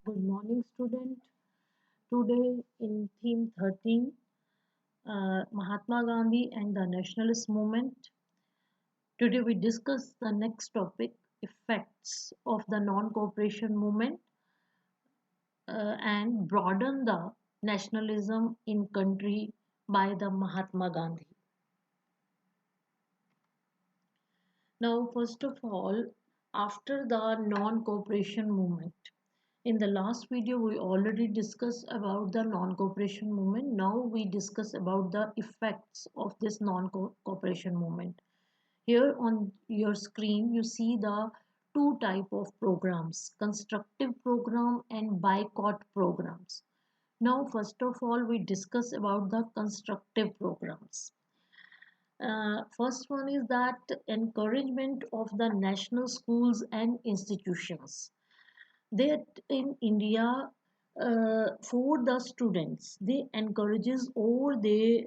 Good morning, student. Today in theme 13, Mahatma Gandhi and the nationalist movement. Today we discuss the next topic, effects of the non-cooperation movement and broaden the nationalism in country by the Mahatma Gandhi. Now, first of all, after the non-cooperation movement, in the last video we already discussed about the non-cooperation movement. Now we discuss about the effects of this non-cooperation movement. Here on your screen you see the two type of programs, constructive program and boycott programs. Now first of all we discuss about the constructive programs. First one is that encouragement of the national schools and institutions. That in India, for the students, they encourages or they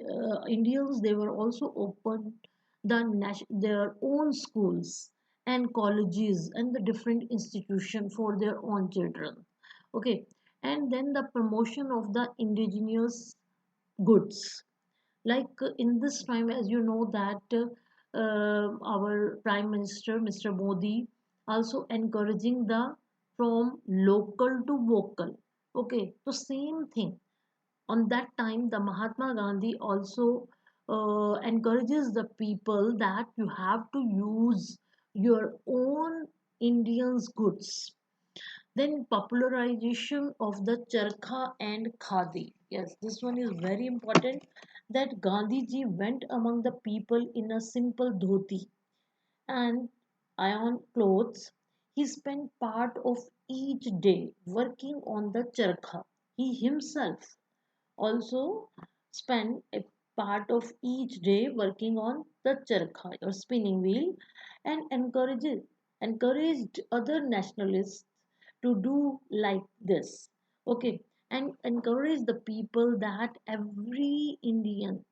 Indians they were also open their own schools and colleges and the different institution for their own children. Okay, and then the promotion of the indigenous goods, like in this time, as you know that our prime minister Mr. Modi also encouraging the from local to vocal. Okay, so same thing on that time the Mahatma Gandhi also encourages the people that you have to use your own Indians goods. Then popularization of the charkha and khadi. Yes, this one is very important, that Gandhiji went among the people in a simple dhoti and iron clothes. He spent part of each day working on the charkha. He himself also spent a part of each day working on the charkha or spinning wheel, and encouraged other nationalists to do like this. Okay, and encourage the people that every Indian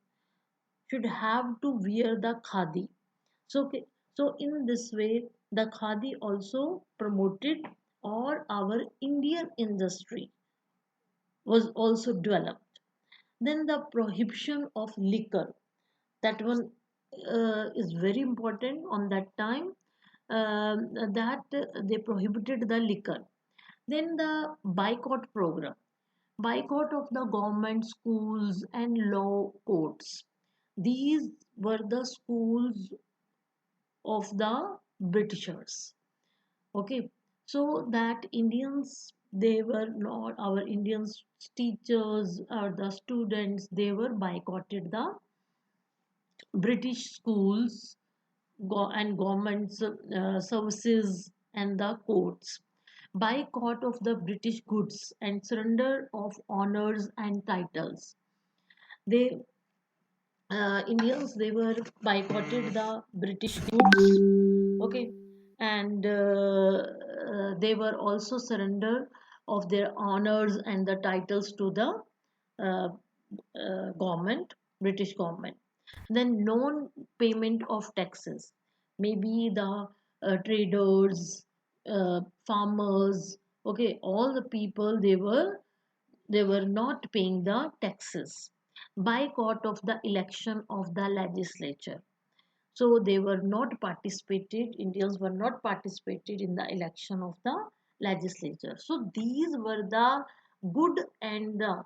should have to wear the khadi. So, okay, so in this way, the khadi also promoted, or our Indian industry was also developed. Then the prohibition of liquor, that one is very important on that time, that they prohibited the liquor. Then the boycott program, boycott of the government schools and law courts. These were the schools of the Britishers. Okay, so that Indians, they were not our Indian teachers or the students, they were boycotted the British schools and government services and the courts. Boycott of the British goods and surrender of honors and titles. They Indians, they were boycotted the British goods. Okay, and they were also surrender of their honors and the titles to the uh, government, British government. Then non-payment of taxes. Maybe the traders, farmers, okay, all the people, they were not paying the taxes. Boycott of the election of the legislature. So they were not participated, Indians were not participated in the election of the legislature. So these were the good and the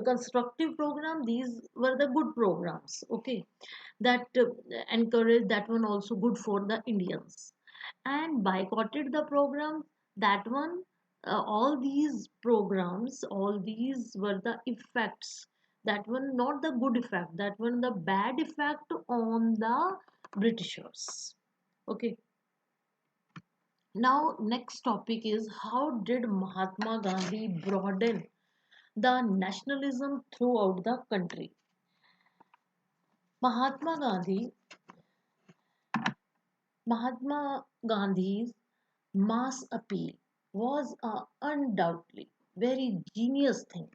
constructive program. These were the good programs. Okay, that encouraged, that one also good for the Indians. And boycotted the program, that one, all these programs, all these were the effects, that one not the good effect, that one the bad effect on the Britishers. Okay, now next topic is, how did Mahatma Gandhi broaden the nationalism throughout the country? Mahatma Gandhi, Mahatma Gandhi's mass appeal was undoubtedly very genius thing.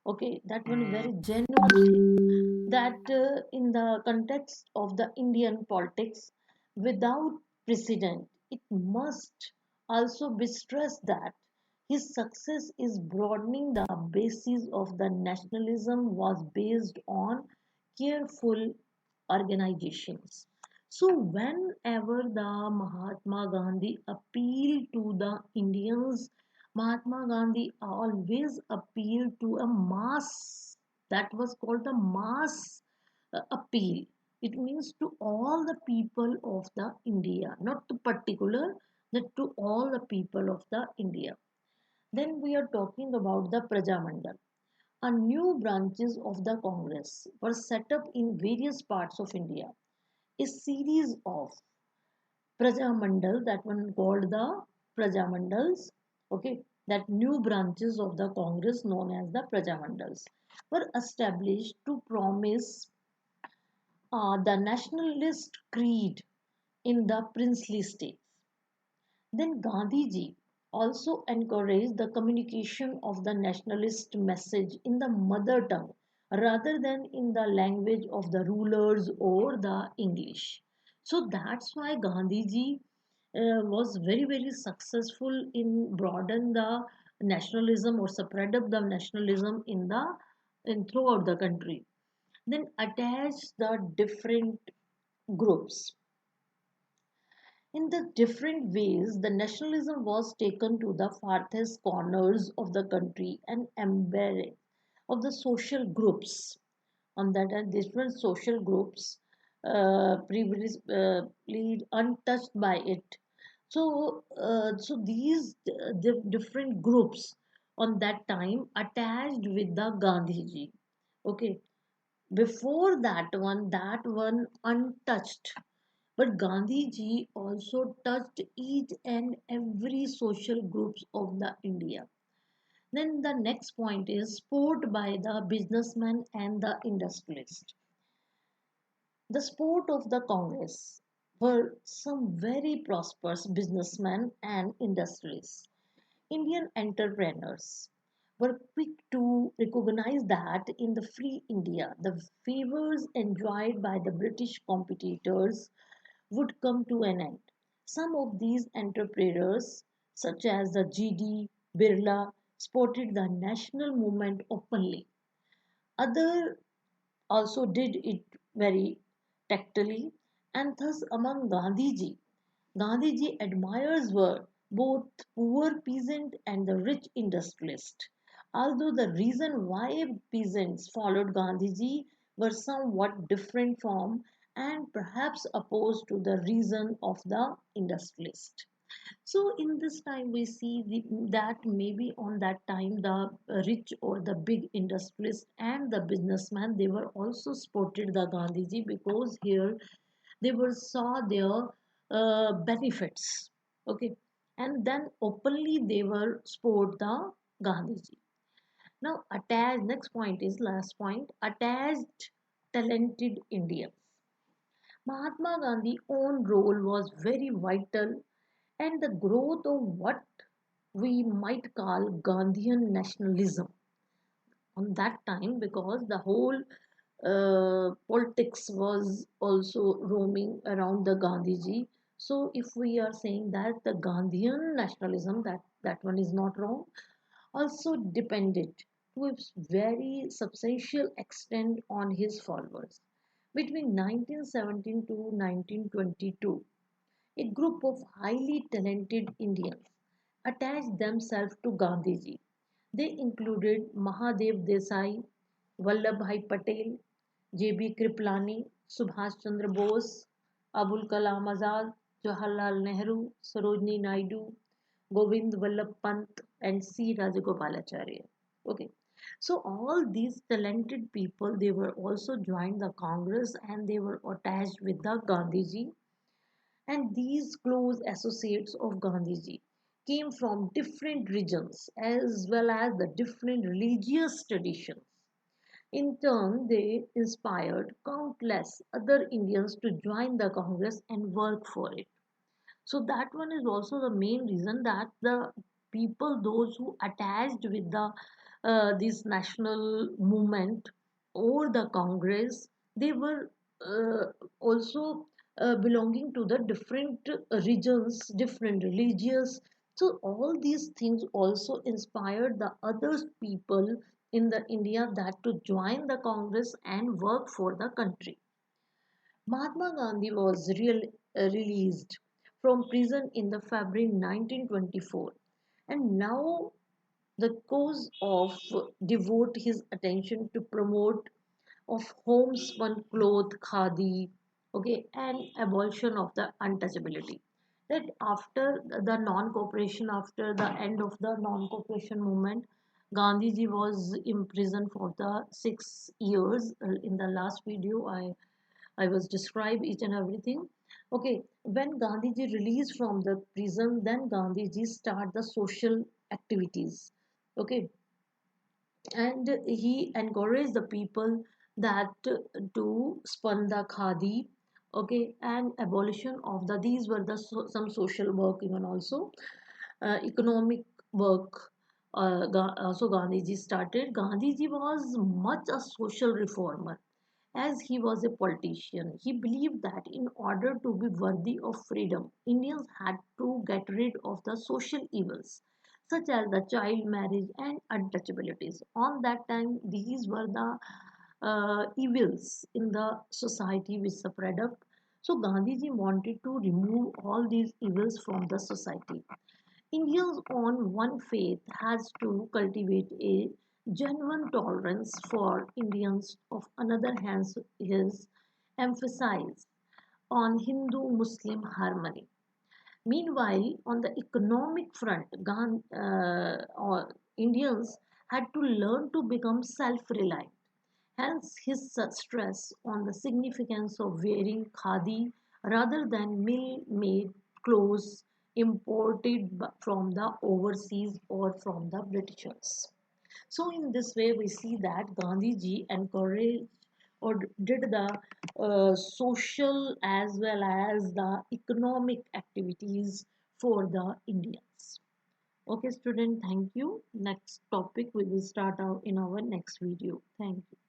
Okay, that one very genuine thing, that in the context of the Indian politics without precedent, it must also be stressed that His success is broadening the basis of the nationalism was based on careful organizations. So whenever the Mahatma Gandhi appealed to the Indians, Mahatma Gandhi always appealed to a mass, that was called the mass appeal. It means to all the people of the India, not to particular, that to all the people of the India. Then we are talking about the Prajamandal. A new branches of the Congress were set up in various parts of India. A series of Prajamandal, that one called the Prajamandals, okay, that new branches of the Congress known as the Prajamandals were established to promise the nationalist creed in the princely states. Then Gandhiji also encouraged the communication of the nationalist message in the mother tongue rather than in the language of the rulers or the English. So that's why Gandhiji was very successful in broaden the nationalism or spread up the nationalism in throughout the country. Then attach the different groups. In the different ways, the nationalism was taken to the farthest corners of the country and embedded of the social groups. On that, and different social groups previously untouched by it. So these different groups on that time attached with the Gandhiji. Okay, before that one untouched, but Gandhiji also touched each and every social groups of the India. Then the next point is support by the businessman and the industrialist. The support of the Congress were some very prosperous businessmen and industrialists. Indian entrepreneurs were quick to recognize that in the free India, the favors enjoyed by the British competitors would come to an end. Some of these entrepreneurs, such as the G.D. Birla, supported the national movement openly. Others also did it very tactily, and thus among Gandhiji admirers were both poor peasant and the rich industrialist. Although the reason why peasants followed Gandhiji were somewhat different from and perhaps opposed to the reason of the industrialist. So in this time we see that maybe on that time the rich or the big industrialists and the businessman they were also supported the Gandhiji because here they were saw their benefits. Okay, and then openly they were support the Gandhiji. Now attached, next point is last point, attached talented Indians. Mahatma Gandhi's own role was very vital and the growth of what we might call Gandhian nationalism on that time because the whole politics was also roaming around the Gandhiji. So if we are saying that the Gandhian nationalism, that one is not wrong, also depended to a very substantial extent on his followers. Between 1917 to 1922, a group of highly talented Indians attached themselves to Gandhiji. They included Mahadev Desai, Vallabhbhai Patel, J.B. Kriplani, Subhash Chandra Bose, Abul Kalam Azad, Jawaharlal Nehru, Sarojini Naidu, Govind Vallabh Pant, and C. Rajagopalacharya. Okay, so all these talented people they were also joined the Congress and they were attached with the Gandhiji, and these close associates of Gandhiji came from different regions as well as the different religious traditions. In turn, they inspired countless other Indians to join the Congress and work for it. So that one is also the main reason that the people, those who attached with the this national movement or the Congress, they were also belonging to the different regions, different religious So all these things also inspired the other people in the India that to join the Congress and work for the country. Mahatma Gandhi was released from prison in the February 1924, and now the cause of devote his attention to promote of homespun cloth khadi, okay, and abolition of the untouchability. That after the non-cooperation, after the end of the non-cooperation movement, Gandhiji was imprisoned for the 6 years. In the last video I was describe each and everything. Okay, when Gandhiji released from the prison, then Gandhiji start the social activities. Okay, and he encouraged the people that to spun the khadi, okay, and abolition of the these were the some social work, even also economic work. So Gandhiji started. Gandhiji was much a social reformer, as he was a politician. He believed that in order to be worthy of freedom, Indians had to get rid of the social evils such as the child marriage and untouchabilities. On that time, these were the evils in the society which spread up. So Gandhiji wanted to remove all these evils from the society. India's own one faith has to cultivate a genuine tolerance for Indians. Of another hand, his emphasis on Hindu-Muslim harmony. Meanwhile, on the economic front, Indians had to learn to become self-reliant. Hence, his stress on the significance of wearing khadi rather than mill-made clothes imported from the overseas or from the Britishers. So, in this way, we see that Gandhiji encouraged or did the social as well as the economic activities for the Indians. Okay, student, thank you. Next topic we will start out in our next video. Thank you.